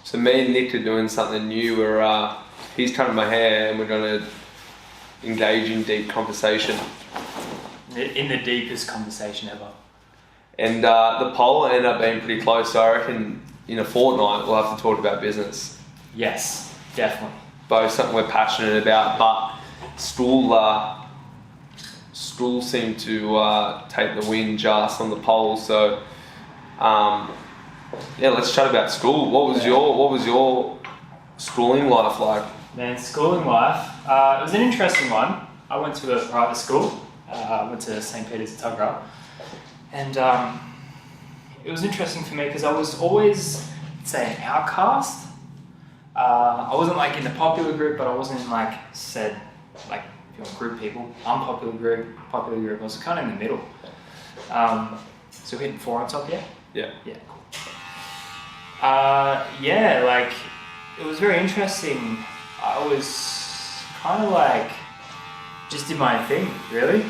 So me and Nick are doing something new where he's cutting my hair and we're going to engage in deep conversation. In the deepest conversation ever. And the poll ended up being pretty close, so I reckon in a fortnight we'll have to talk about business. Yes, definitely. Both something we're passionate about, but school seemed to take the win just on the poll. So yeah, let's chat about school. What was your schooling life like? Man, schooling life, it was an interesting one. I went to a private school. I went to St. Peter's at Tuggerah, and it was interesting for me because I was always, say, an outcast. I wasn't like in the popular group, but I wasn't in like said like if you want group people, unpopular group, popular group. I was kind of in the middle. So hitting 4 on top, yeah. Yeah. Yeah, cool. Yeah, like it was very interesting. I was kind of like just did my thing, really.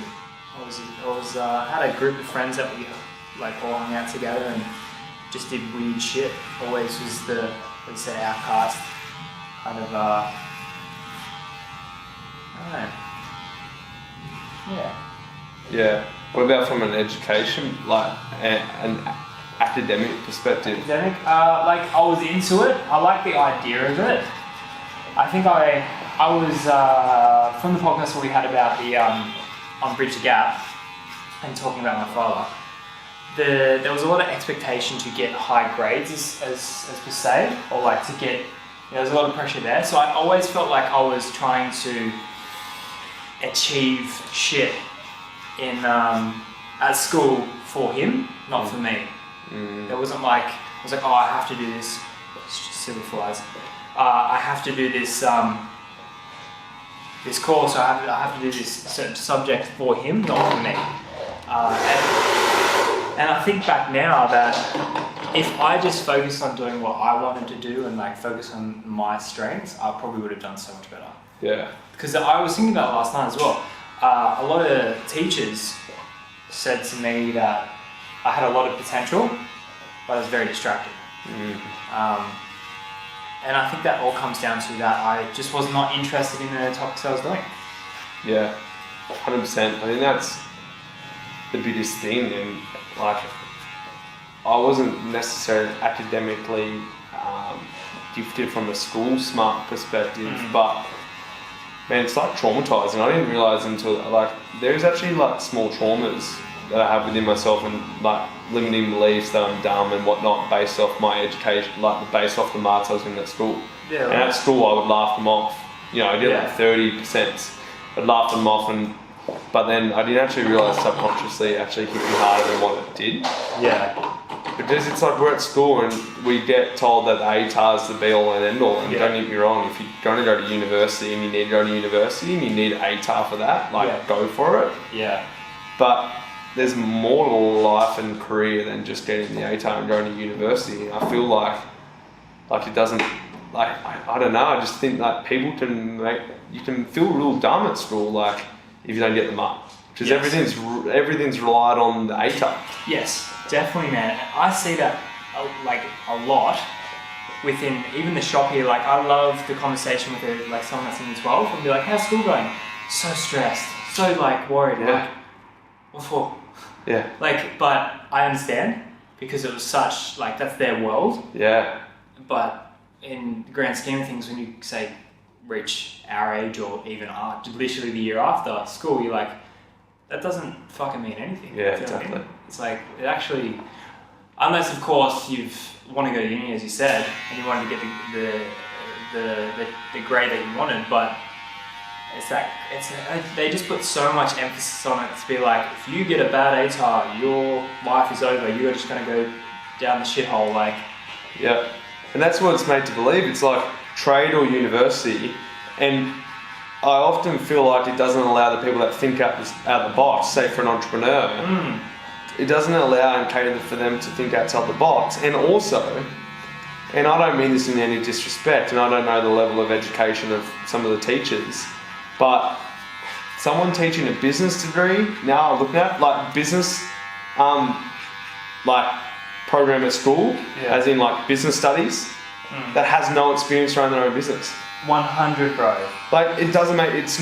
I had a group of friends that we like all hung out together and just did weird shit. Always was the, what do you say, outcast kind of. I don't know. Yeah. Yeah. What about from an education, like an academic perspective? Academic, like I was into it. I like the idea of it. I think I was from the podcast that we had about the on Bridge the Gap and talking about my father. There was a lot of expectation to get high grades as per se, or like to get, there's a lot of pressure there. So I always felt like I was trying to achieve shit in at school for him, not for me. There wasn't like, I was like, oh, I have to do this. Silly flies. I have to do this this course. I have to do this certain subject for him, not for me. And I think back now that if I just focused on doing what I wanted to do and like focus on my strengths, I probably would have done so much better. Yeah. Because I was thinking about it last night as well. A lot of teachers said to me that I had a lot of potential, but I was very distracted. And I think that all comes down to that I just was not interested in the topics I was doing. Yeah, 100%. I think that's the biggest thing. And like, I wasn't necessarily academically gifted from a school smart perspective, but man, it's like traumatizing. I didn't realize until like there's actually like small traumas that I have within myself and like limiting beliefs that I'm dumb and whatnot based off my education, like based off the marks I was in at school. Yeah, right. And at school I would laugh them off. You know, I did like 30%. I'd laugh them off, but then I didn't actually realise subconsciously it actually hit me harder than what it did. Yeah. Because it's like we're at school and we get told that the ATAR is the be all and end all. And don't get me wrong, if you're going to go to university and you need to go to university and you need ATAR for that, like go for it. Yeah. But there's more to life and career than just getting the ATAR and going to university. I feel like it doesn't, like, I don't know, I just think that people you can feel real dumb at school, like, if you don't get them up. Because everything's relied on the ATAR. Yes, definitely, man. I see that like a lot within even the shop here. Like, I love the conversation with someone that's in the 12 and be like, how's school going? So stressed, so like worried. Like, what for? Yeah. Like, but I understand because it was such, like, that's their world. Yeah. But in the grand scheme of things, when you say reach our age or even literally the year after school, you're like, that doesn't fucking mean anything. Yeah, exactly. I mean? It's like, it actually, unless of course you want to go to uni, as you said, and you wanted to get the grade that you wanted, but they just put so much emphasis on it to be like, if you get a bad ATAR, your life is over. You're just going to go down the shithole. Like, yeah, and that's what it's made to believe. It's like trade or university, and I often feel like it doesn't allow the people that think out the box. Say for an entrepreneur, it doesn't allow and cater for them to think outside the box, and also. And I don't mean this in any disrespect, and I don't know the level of education of some of the teachers, but someone teaching a business degree now, I'm looking at like business, like program at school, as in like business studies, that has no experience running their own business. 100, bro. Like, it doesn't make, it's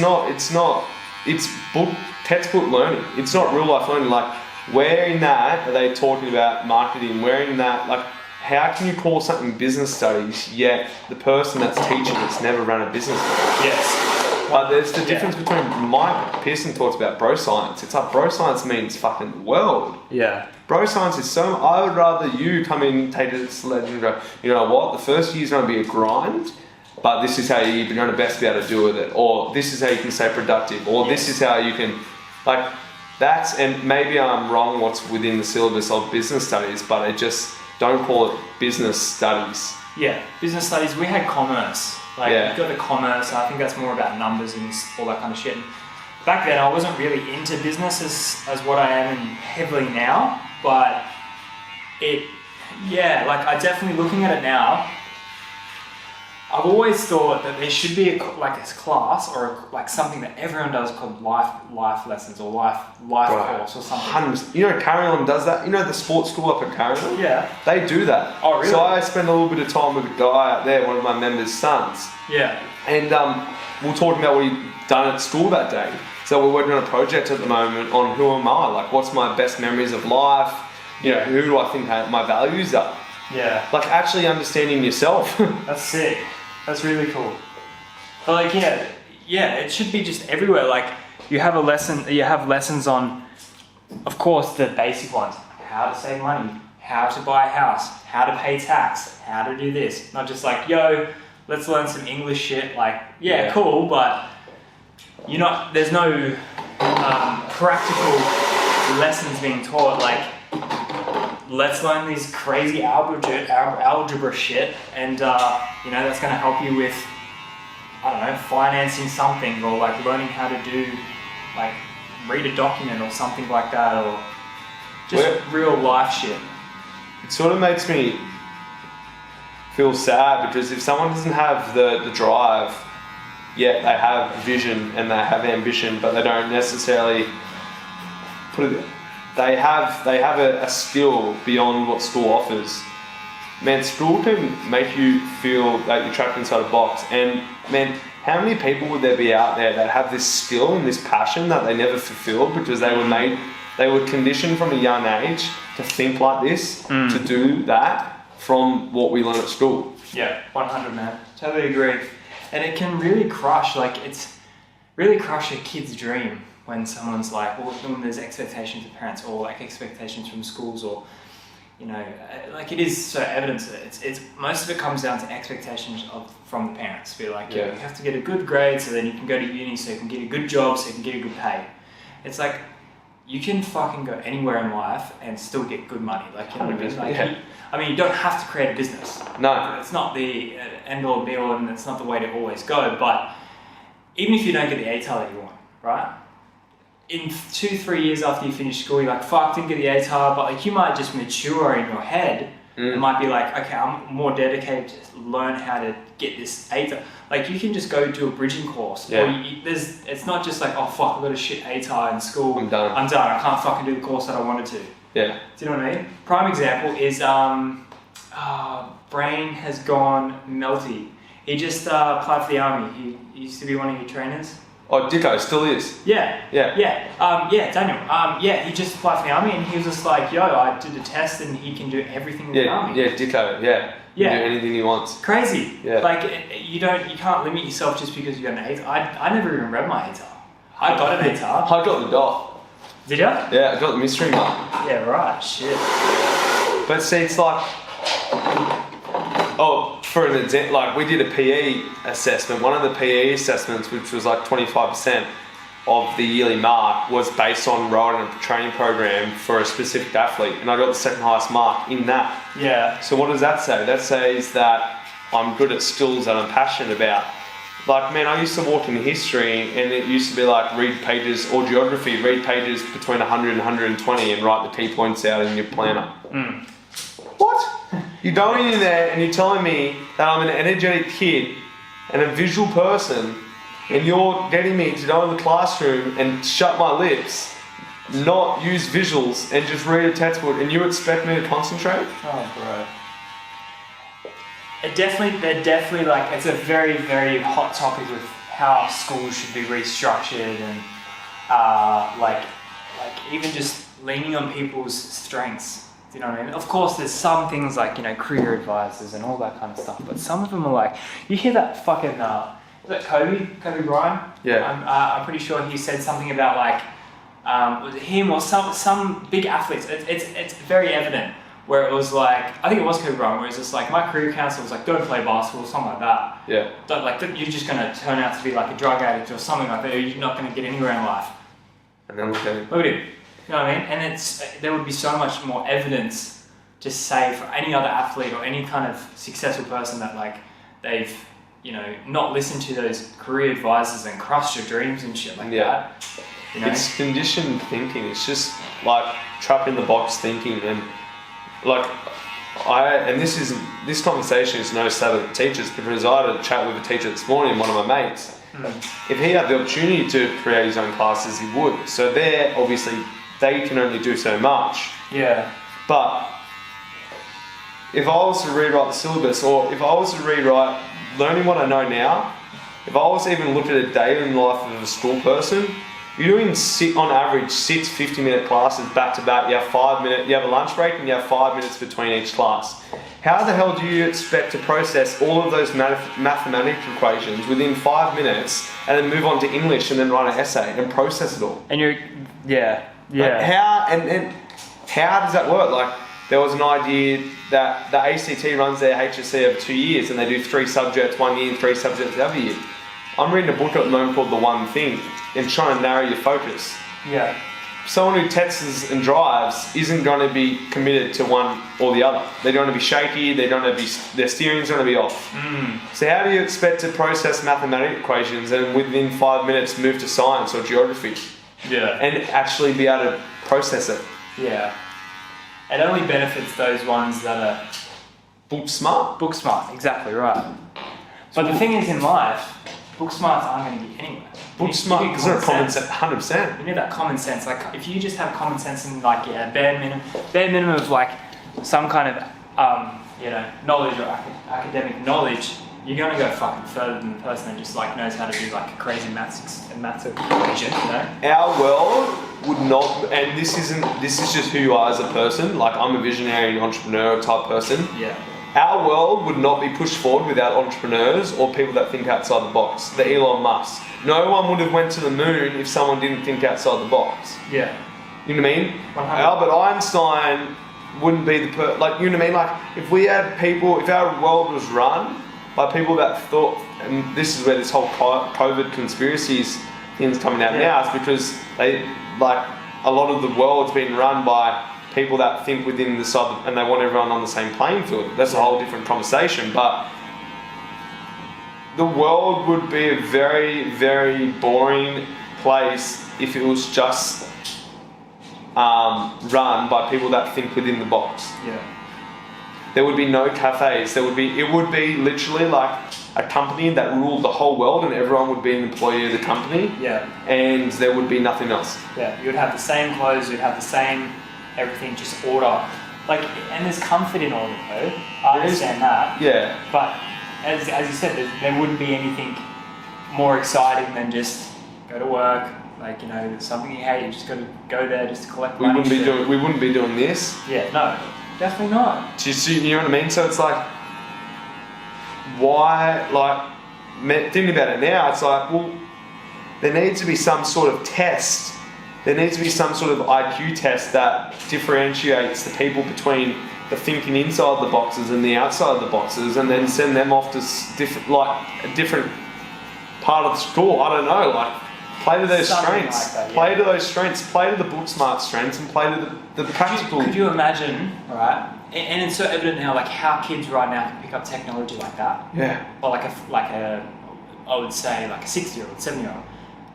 textbook learning. It's not real life learning. Like, where in that are they talking about marketing? Where in that, like, how can you call something business studies, yet the person that's teaching it's never run a business? Yes. But there's the difference between, Mike Pearson talks about bro science. It's like, bro science means fucking world. Yeah. Bro science is so, I would rather you come in, take this legend and go, you know what, the first year's going to be a grind, but this is how you're going to best be able to deal with it. Or this is how you can stay productive. Or this is how you can, like, that's, and maybe I'm wrong what's within the syllabus of business studies, but I just don't call it business studies. Yeah, business studies, we had commerce. Like, you've got the commerce, and I think that's more about numbers and all that kind of shit. And back then, I wasn't really into business as what I am heavily now, but I definitely, looking at it now, I've always thought that there should be a class or like something that everyone does called life lessons or life course or something. 100%. You know, Carillon does that. You know the sports school up at Carillon? Yeah. They do that. Oh, really? So I spend a little bit of time with a guy out there, one of my members' sons. Yeah. And we're talking about what he'd done at school that day. So we're working on a project at the moment on who am I? Like, what's my best memories of life? You know, who do I think my values are? Yeah. Like, actually understanding yourself. That's sick. That's really cool. But like, it should be just everywhere. Like, you have lessons on, of course, the basic ones: how to save money, how to buy a house, how to pay tax, how to do this. Not just like, yo, let's learn some English shit. Like, cool, but there's no practical lessons being taught. Like, let's learn these crazy algebra shit, and that's going to help you with, I don't know, financing something, or like learning how to do, like, read a document or something like that, or just real life shit. It sort of makes me feel sad, because if someone doesn't have the drive, yet they have vision and they have ambition, but they don't necessarily they have a skill beyond what school offers. Man, school can make you feel that you're trapped inside a box. And man, how many people would there be out there that have this skill and this passion that they never fulfilled because they were conditioned from a young age to think like this, to do that from what we learn at school. Yeah, 100, man. Totally agree. And it can really crush, it's really crush a kid's dream. When someone's like, when there's expectations of parents or like expectations from schools, or, like, it is so evident that it's most of it comes down to expectations from the parents. Be like, you have to get a good grade so then you can go to uni, so you can get a good job, so you can get a good pay. It's like, you can fucking go anywhere in life and still get good money. Like, you know what I mean? You don't have to create a business. No. It's not the end all be all, and it's not the way to always go. But even if you don't get the ATAR that you want, right? In 2-3 years after you finish school, you're like, fuck, didn't get the ATAR, but like, you might just mature in your head. It might be like, okay, I'm more dedicated to learn how to get this ATAR. Like, you can just go do a bridging course. Yeah. Or it's not just like, oh fuck, I got a shit ATAR in school. I'm done. I can't fucking do the course that I wanted to. Yeah. Do you know what I mean? Prime example is, Brain has gone melty. He just applied for the army. He used to be one of your trainers. Oh, Dicko still is. Yeah. Yeah. Daniel. He just applied for the army, and he was just like, yo, I did a test and he can do everything in the army. Yeah, Dicko, yeah. He can do anything he wants. Crazy. Yeah. Like, you can't limit yourself just because you got an ATAR. I never even read my ATAR. I got an ATAR. I got the dot. Did you? Yeah, I got the mystery mark. Yeah, right, shit. But see, it's like, for an example, like, we did a PE assessment. One of the PE assessments, which was like 25% of the yearly mark, was based on rowing a training program for a specific athlete, and I got the second highest mark in that. Yeah. So what does that say? That says that I'm good at skills that I'm passionate about. Like, man, I used to walk in history, and it used to be like, read pages, or geography, read pages between 100 and 120 and write the key points out in your planner. What? You're going in there and you're telling me that I'm an energetic kid and a visual person, and you're getting me to go in the classroom and shut my lips, not use visuals, and just read a textbook, and you expect me to concentrate? Oh, bro. they're definitely like, it's a very, very hot topic with how schools should be restructured and like even just leaning on people's strengths. Do you know what I mean? Of course, there's some things like, career advisors and all that kind of stuff, but some of them are like, you hear that fucking, is that Kobe Bryant? Yeah. I'm pretty sure he said something about like, was it him or some big athletes? It's very evident where it was like, I think it was Kobe Bryant, where it's just like, my career counselor was like, don't play basketball, something like that. Yeah. Don't, like, you're just going to turn out to be like a drug addict or something like that, or you're not going to get anywhere in life. And then look at him. Look at him. You know what I mean? And there would be so much more evidence to say for any other athlete or any kind of successful person that like they've, not listened to those career advisors and crushed their dreams and shit like that. It's conditioned thinking. It's just like trap in the box thinking, and like this conversation is no stab at the teachers, because I had a chat with a teacher this morning, one of my mates. If he had the opportunity to create his own classes, he would. So they're obviously, they can only do so much. Yeah. But if I was to rewrite the syllabus, or if I was to rewrite learning what I know now, if I was to even look at a daily life of a school person, you're doing on average 6 50-minute classes back to back. You have 5 minutes, you have a lunch break, and you have 5 minutes between each class. How the hell do you expect to process all of those mathematical equations within 5 minutes and then move on to English and then write an essay and process it all? And yeah. Like how does that work? Like, there was an idea that the ACT runs their HSC over 2 years, and they do 3 subjects 1 year and 3 subjects the other year. I'm reading a book at the moment called The One Thing, and trying to narrow your focus. Yeah. Someone who texts and drives isn't going to be committed to one or the other. They're going to be shaky. Their steering's going to be off. So how do you expect to process mathematical equations and within 5 minutes move to science or geography? Yeah. And actually be able to process it? Yeah. It only benefits those ones that are Book smart. book smart. Exactly right. But the thing is, in life, book smarts aren't going to get anywhere. Book smart is common sense. 100%. You need that common sense. Like, if you just have common sense and like bare minimum of like some kind of knowledge or academic knowledge, you're going to go fucking further than the person that just like knows how to do like a crazy maths equation. Our world would not, and this is just who you are as a person. Like, I'm a visionary entrepreneur type person. Yeah. Our world would not be pushed forward without entrepreneurs or people that think outside the box. The Elon Musk. No one would have went to the moon if someone didn't think outside the box. Yeah. You know what I mean? 100. Albert Einstein wouldn't be you know what I mean? Like, if our world was run by people that thought, and this is where this whole COVID conspiracies thing's coming out now, is because a lot of the world's been run by people that think within the side, and they want everyone on the same playing field. That's a whole different conversation, but the world would be a very, very boring place if it was just run by people that think within the box. Yeah. There would be no cafes. It would be literally like a company that ruled the whole world, and everyone would be an employee of the company. Yeah. And there would be nothing else. Yeah. You would have the same clothes. You'd have the same everything, just order. Like, and there's comfort in order though. I understand that. Yeah. But as you said, there wouldn't be anything more exciting than just go to work. Like, there's something you hate, you just got to go there just to collect money. We wouldn't be doing this. Yeah, no, definitely not. You know what I mean? So it's like, why, like, thinking about it now, it's like, well, there needs to be some sort of test. There needs to be some sort of IQ test that differentiates the people between the thinking inside the boxes and the outside the boxes, and then send them off to a different part of the school. I don't know, like, play to those strengths. Like that, yeah. Play to those strengths. Play to the book smart strengths, and play to the practical. Could you imagine, right? And it's so evident now, like, how kids right now can pick up technology like that. Yeah. Or I would say like a 6-year-old, 7-year-old.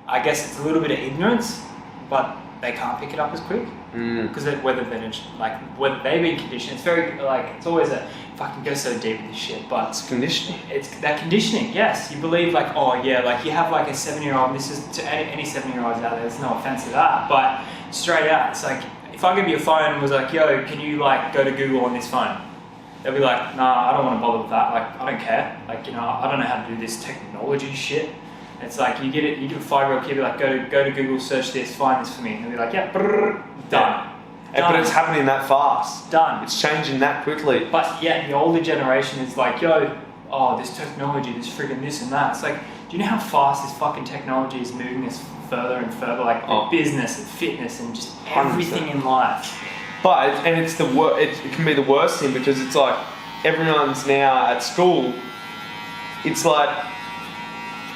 I guess it's a little bit of ignorance, but they can't pick it up as quick. Because whether they've been conditioned, it's very it's always a fucking go so deep with this shit, but It's conditioning. it's that conditioning. Yes, you believe like, oh yeah, like you have like a 7-year-old. This is to any 7-year-olds out there. There's no offense to that, but straight out, it's like, if I give you a phone and was like, yo, can you like go to Google on this phone? they'll be like, nah, I don't want to bother with that. Like, I don't care. Like, you know, I don't know how to do this technology shit. It's like you get a 5-year-old kid, be like, go to Google, search this, find this for me. And they'll be like, yeah, brrr, done. But it's happening that fast. Done. It's changing that quickly. But yeah, the older generation is like, yo, this technology, this friggin' this and that. It's like, do you know how fast this fucking technology is moving us further and further? Like business and fitness and just everything 100%. in life. But it's it can be the worst thing because it's like everyone's now at school. It's like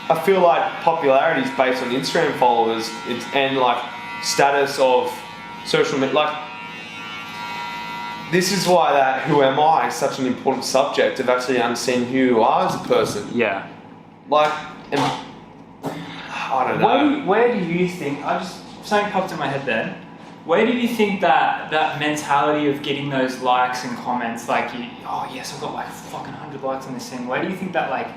I feel like popularity is based on Instagram followers and like status of social media. Like this is why that who am I is such an important subject of actually understanding who you are as a person. Yeah. Like, I don't know. Where do you think? Something popped in my head then. Where do you think that mentality of getting those likes and comments, like, yes, I've got like fucking 100 likes on this thing. Where do you think that like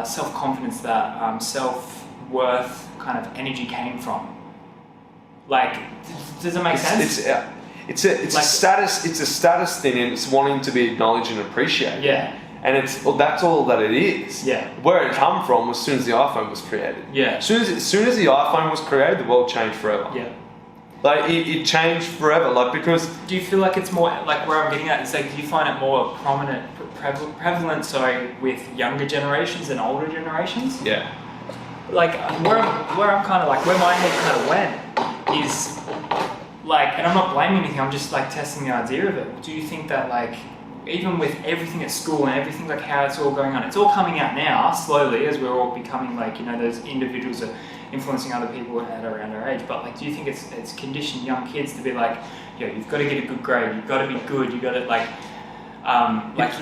self-confidence, that self-worth kind of energy came from? Like, does it make sense? It's a status. It's a status thing, and it's wanting to be acknowledged and appreciated. Yeah. And that's all that it is. Yeah. Where it come from was as soon as the iPhone was created. Yeah. As soon as the iPhone was created, the world changed forever. Yeah. Like it changed forever. Like because. Do you feel like it's more like where I'm getting at? It's like, do you find it more prevalent? Sorry, with younger generations than older generations? Yeah. Like where I'm kind of like where my head kind of went is like, and I'm not blaming anything. I'm just like testing the idea of it. Do you think that like, even with everything at school and everything, like how it's all going on, it's all coming out now slowly as we're all becoming like, you know, those individuals are influencing other people at around our age. But like, do you think it's conditioned young kids to be like, you've got to get a good grade, you've got to be good, you've got to like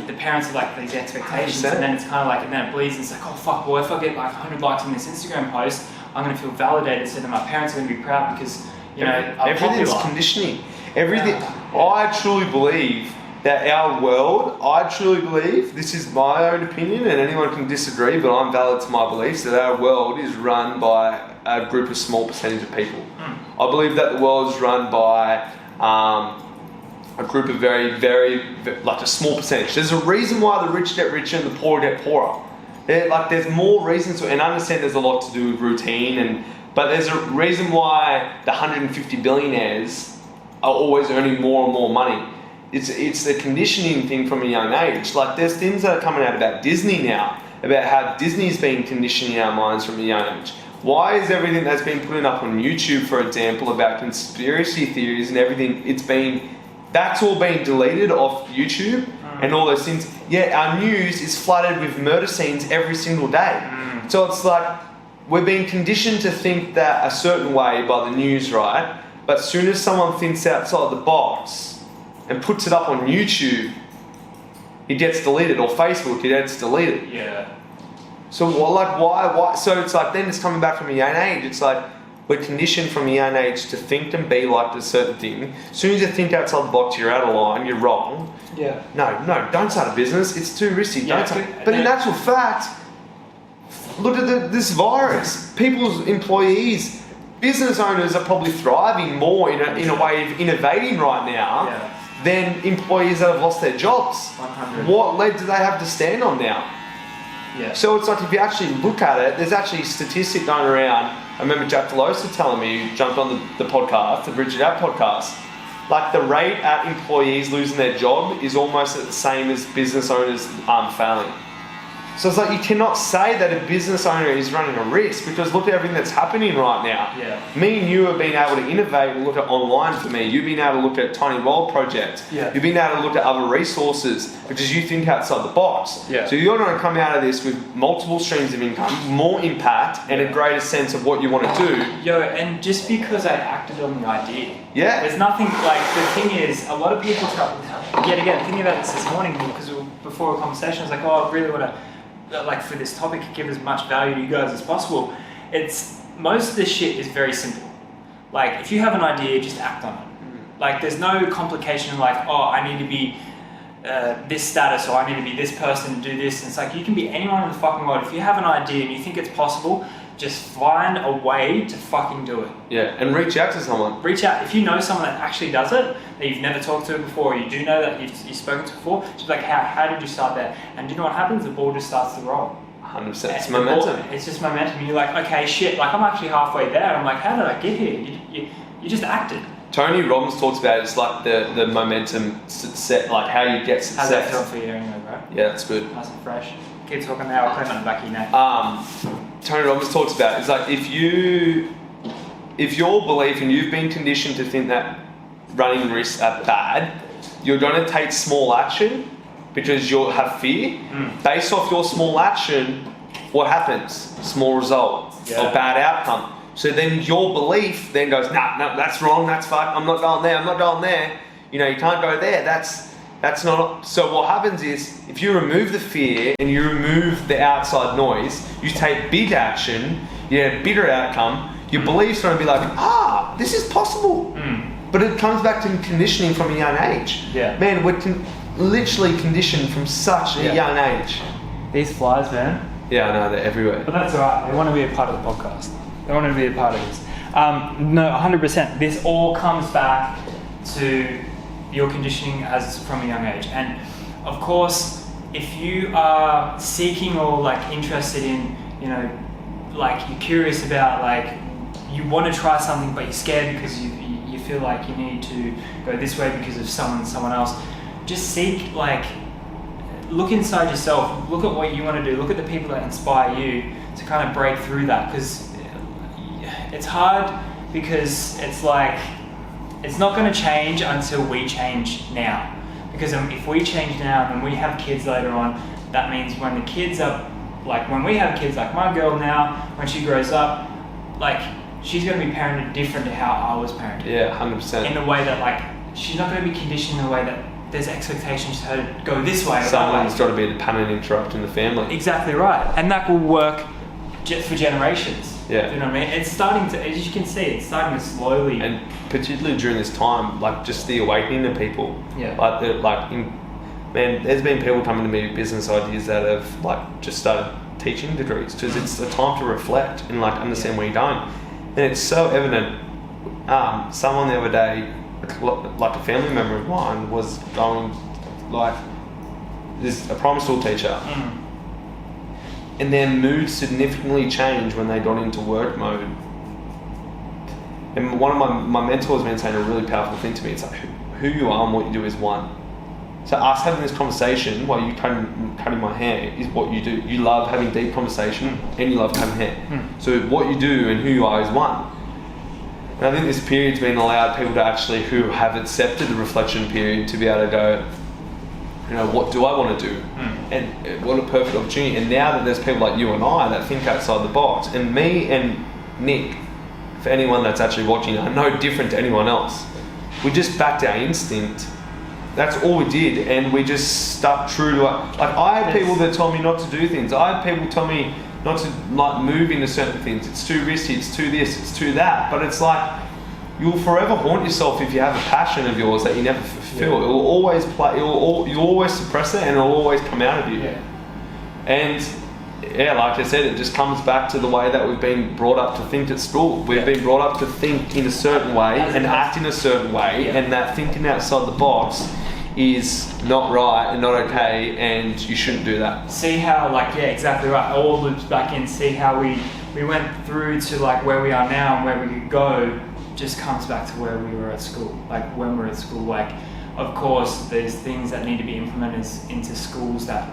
the parents have like these expectations, 100%. and then it's kind of like, and then it bleeds and it's like, oh fuck, well if I get like 100 likes on this Instagram post, I'm going to feel validated, so that my parents are going to be proud because, you know, I'm everything's popular. conditioning. Everything. I truly believe that our world, this is my own opinion and anyone can disagree, but I'm valid to my beliefs, that our world is run by a group of small percentage of people. I believe that the world is run by a group of very, very, like a small percentage. There's a reason why the rich get richer and the poor get poorer. There's more reasons, and I understand there's a lot to do with routine, but there's a reason why the 150 billionaires are always earning more and more money. It's the conditioning thing from a young age. Like there's things that are coming out about Disney now, about how Disney's been conditioning our minds from a young age. Why is everything that's been put up on YouTube, for example, about conspiracy theories and everything, that's all been deleted off YouTube and all those things. Yeah, our news is flooded with murder scenes every single day. So it's like we're being conditioned to think that a certain way by the news, right? But as soon as someone thinks outside the box and puts it up on YouTube, it gets deleted, or Facebook, it gets deleted. Yeah. So why? So it's like then it's coming back from a young age. It's like we're conditioned from a young age to think and be like a certain thing. As soon as you think outside the box, you're out of line, you're wrong. Yeah. No, don't start a business. It's too risky. Yeah, But in actual fact, look at this virus. People's employees, business owners are probably thriving more in a way of innovating right now than employees that have lost their jobs. 100. What leg do they have to stand on now? Yeah. So it's like if you actually look at it, there's actually a statistic going around. I remember Jack Delosa telling me, who jumped on the podcast, the Bridge It Out podcast, like the rate at employees losing their job is almost the same as business owners failing. So it's like you cannot say that a business owner is running a risk because look at everything that's happening right now. Yeah. Me and you have been able to innovate and look at online for me. You've been able to look at Tiny World Project. Yeah. You've been able to look at other resources because you think outside the box. Yeah. So you're going to come out of this with multiple streams of income, more impact, and a greater sense of what you want to do. Yo, and just because I acted on the idea. Yeah. There's nothing, like, the thing is, a lot of people, yet again, thinking about this morning, because before a conversation, I was like, I really want to, like, for this topic, give as much value to you guys as possible. Most of this shit is very simple. Like, if you have an idea, just act on it. Like, there's no complication like, I need to be this status, or I need to be this person to do this. And it's like, you can be anyone in the fucking world. If you have an idea and you think it's possible, just find a way to fucking do it. Yeah, and reach out to someone. Reach out. If you know someone that actually does it, that you've never talked to before, or you do know that you've spoken to before, just like, how did you start there? And do you know what happens? The ball just starts to roll. 100%. It's And the momentum. ball, it's just momentum. You're like, okay, shit, like I'm actually halfway there. I'm like, how did I get here? You just acted. Tony Robbins talks about it's like the momentum set, like how you get success. How's that feel for you anyway, bro? Yeah, that's good. Nice and fresh. Keep talking now, I'll clean on the back of your neck. Tony Robbins talks about it's like if your belief and you've been conditioned to think that running risks are bad, you're going to take small action because you'll have fear. Based off your small action, what happens? Small result or bad outcome. So then your belief then goes, nah, that's wrong, that's fuck, I'm not going there. You know, you can't go there, that's not. So what happens is, if you remove the fear and you remove the outside noise, you take big action, you get a bigger outcome, your belief's going to be like, this is possible. But it comes back to conditioning from a young age. Yeah. Man, we're literally conditioned from such a young age. These flies, man. Yeah, I know, they're everywhere. But that's alright, they want to be a part of the podcast. They want to be a part of this. No, 100%. This all comes back to your conditioning as from a young age. And of course, if you are seeking or like interested in, you know, like you're curious about, like you want to try something but you're scared because you feel like you need to go this way because of someone else, just seek, like, look inside yourself, look at what you want to do, look at the people that inspire you to kind of break through that, because it's hard, because it's like, it's not going to change until we change now. Because if we change now and we have kids later on, that means when the kids are, like when we have kids, like my girl now, when she grows up, like she's going to be parented different to how I was parented. Yeah, 100%. In a way that, like, she's not going to be conditioned in a way that there's expectations to her to go this way or Someone's that way. got to be the pattern interrupt in the family. Exactly right. And that will work for generations. Yeah. You know what I mean? It's starting to, as you can see, it's starting to slowly. And particularly during this time, like just the awakening of people. Yeah. Man, there's been people coming to me with business ideas that have like just started teaching degrees, because it's a time to reflect and like understand where you're going. And it's so evident. Someone the other day, like a family member of mine, was going like this a primary school teacher. And their mood significantly changed when they got into work mode. And one of my mentors been saying a really powerful thing to me. It's like, who you are and what you do is one. So us having this conversation while you cutting my hair is what you do. You love having deep conversation and you love cutting hair. So what you do and who you are is one. And I think this period's been allowed people to actually, who have accepted the reflection period, to be able to go, you know, what do I want to do? And what a perfect opportunity. And now that there's people like you and I that think outside the box, and me and Nick, for anyone that's actually watching, are no different to anyone else. We just backed our instinct. That's all we did, and we just stuck true to it. Like, I had people that told me not to do things. I had people tell me not to like move into certain things. It's too risky, it's too this, it's too that. But it's like, you'll forever haunt yourself if you have a passion of yours that you never fulfill. It will always play. You'll always suppress it, and it'll always come out of you. And yeah, like I said, it just comes back to the way that we've been brought up to think at school. We've been brought up to think in a certain way and act in a certain way, and that thinking outside the box is not right and not okay, and you shouldn't do that. See how, like, yeah, exactly right. It all loops back in. See how we went through to like where we are now and where we could go. Just comes back to where we were at school. Like when we were at school, like, of course there's things that need to be implemented into schools that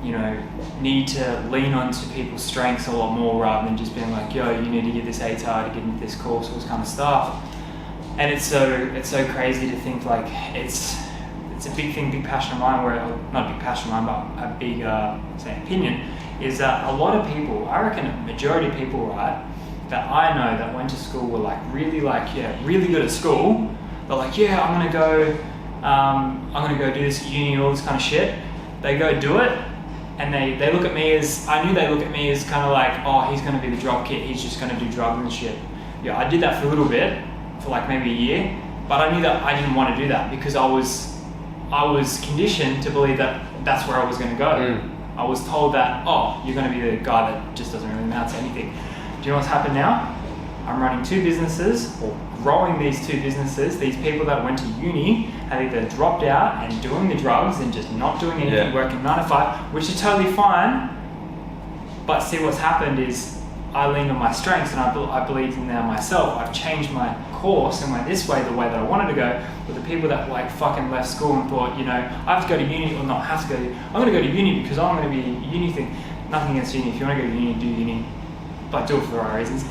you know, need to lean onto people's strengths a lot more, rather than just being like, yo, you need to get this ATAR to get into this course, all this kind of stuff. And it's so crazy to think, like, it's a big thing, big passion of mine, where, not a big passion of mine, but a big opinion, is that a lot of people, I reckon a majority of people, right, that I know that went to school were like really good at school. They're like, yeah, I'm gonna go do this at uni, all this kind of shit. They go do it, and they look at me as, I knew they look at me as kind of like, oh, he's gonna be the drop kid, he's just gonna do drugs and shit. Yeah, I did that for a little bit, for like maybe a year, but I knew that I didn't want to do that, because I was conditioned to believe that that's where I was gonna go. I was told that, oh, you're going to be the guy that just doesn't really amount to anything. Do you know what's happened now? I'm running 2 businesses, or growing these 2 businesses. These people that went to uni have either dropped out and doing the drugs and just not doing anything, working 9 to 5, which is totally fine. But see, what's happened is I leaned on my strengths and I believed in them myself. I've changed my course and went this way, the way that I wanted to go. But the people that like fucking left school and thought, you know, I have to go to uni or not have to go to, I'm going to go to uni because I'm going to be a uni thing. Nothing against uni. If you want to go to uni, do uni. But do it for the right reasons.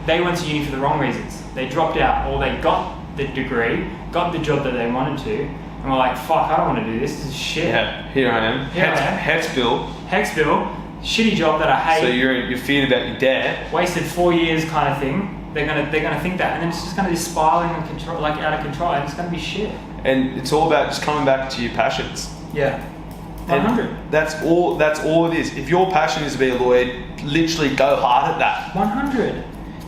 They went to uni for the wrong reasons. They dropped out, or they got the degree, got the job that they wanted to, and were like, fuck, I don't want to do this. This is shit. Yeah, here I am. Hexbill. Shitty job that I hate. So you're feared about your dad. Wasted 4 years kind of thing. They're gonna think that, and then it's just gonna be spiraling and control, like out of control, and it's gonna be shit. And it's all about just coming back to your passions. Yeah. 100. And that's all it is. If your passion is to be a lawyer, literally go hard at that. 100.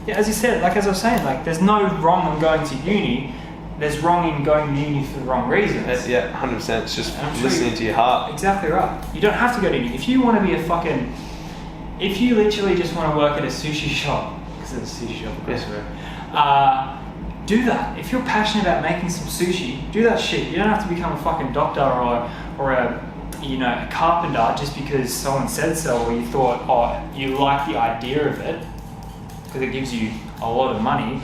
Yeah, as you said, like as I was saying, like there's no wrong in going to uni. There's wrong in going to uni for the wrong reasons. Yeah, 100%. It's just listening to your heart. Exactly right. You don't have to go to uni. If you want to be if you literally just want to work at a sushi shop, because it's a sushi shop, of course, do that. If you're passionate about making some sushi, do that shit. You don't have to become a fucking doctor or a carpenter just because someone said so, or you thought, oh, you like the idea of it because it gives you a lot of money.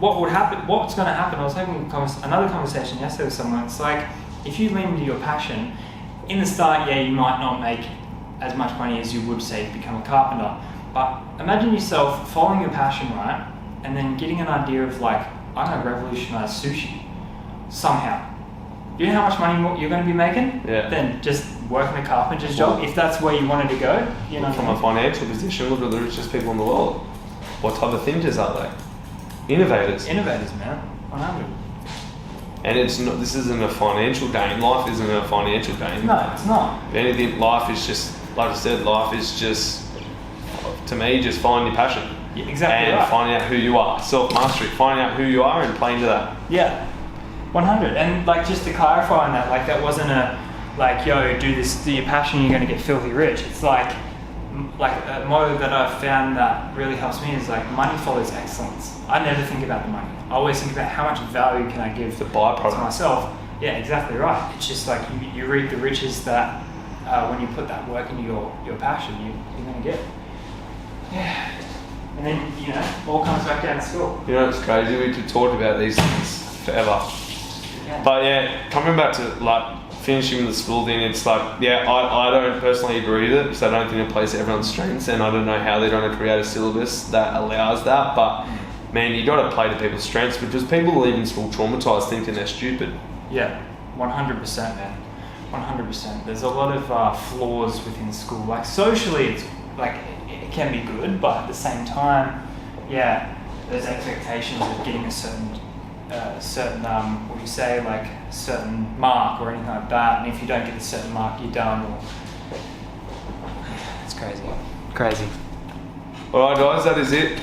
What's going to happen? I was having another conversation yesterday with someone. It's like, if you lean into your passion, in the start, yeah, you might not make as much money as you would, say, to become a carpenter. But imagine yourself following your passion, right? And then getting an idea of like, I'm going to revolutionize sushi somehow. You know how much money you're going to be making? Yeah. Then just working a carpenter's job, if that's where you wanted to go. You know, from a financial position, look at the richest people in the world. What type of thinkers are they? Innovators, man. 100. And this isn't a financial gain. Life isn't a financial gain. No, it's not. If anything, life is just, like I said, to me, just find your passion. Yeah, exactly. And finding out who you are. Self-mastery. Finding out who you are and playing to that. Yeah. 100. And like, just to clarify on that, like that wasn't yo, do your passion, you're going to get filthy rich. It's like a motto that I've found that really helps me is like, money follows excellence. I never think about the money. I always think about how much value can I give the byproduct to myself. Yeah, exactly right. It's just like you reap the riches that when you put that work into your passion, you're going to get. Yeah. And then, all comes back down to school. It's crazy. We could talk about these things forever. Yeah. But yeah, coming back to like finishing the school thing, it's like, I don't personally agree with it because I don't think it plays to everyone's strengths, and I don't know how they're going to create a syllabus that allows that. But man, you got to play to people's strengths, because people leaving school traumatized thinking they're stupid. Yeah, 100%, man. 100%. There's a lot of flaws within school. Like socially, it's like it can be good, but at the same time, yeah, there's expectations of getting a certain what do you say, like certain mark or anything like that. And if you don't get a certain mark, you're done. It's crazy. Crazy. All right, guys, that is it.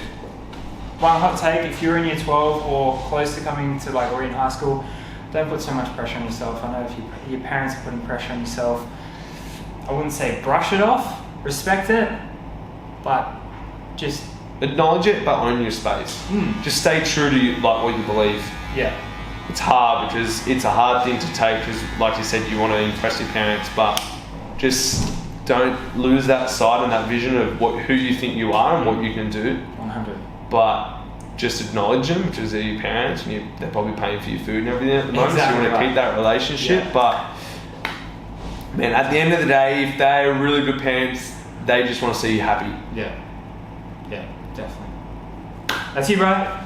One hot take: if you're in year 12 or close to coming to or in high school, don't put so much pressure on yourself. I know if your parents are putting pressure on yourself, I wouldn't say brush it off, respect it, but just acknowledge it, but own your space. Just stay true to what you believe. Yeah. It's hard because it's a hard thing to take, because like you said, you want to impress your parents, but just don't lose that sight and that vision of who you think you are and what you can do. 100. But just acknowledge them, because they're your parents and they're probably paying for your food and everything at the moment. Exactly, so you want to keep that relationship. Yeah. But man, at the end of the day, if they're really good parents, they just want to see you happy. Yeah. Yeah, definitely. That's you, bro.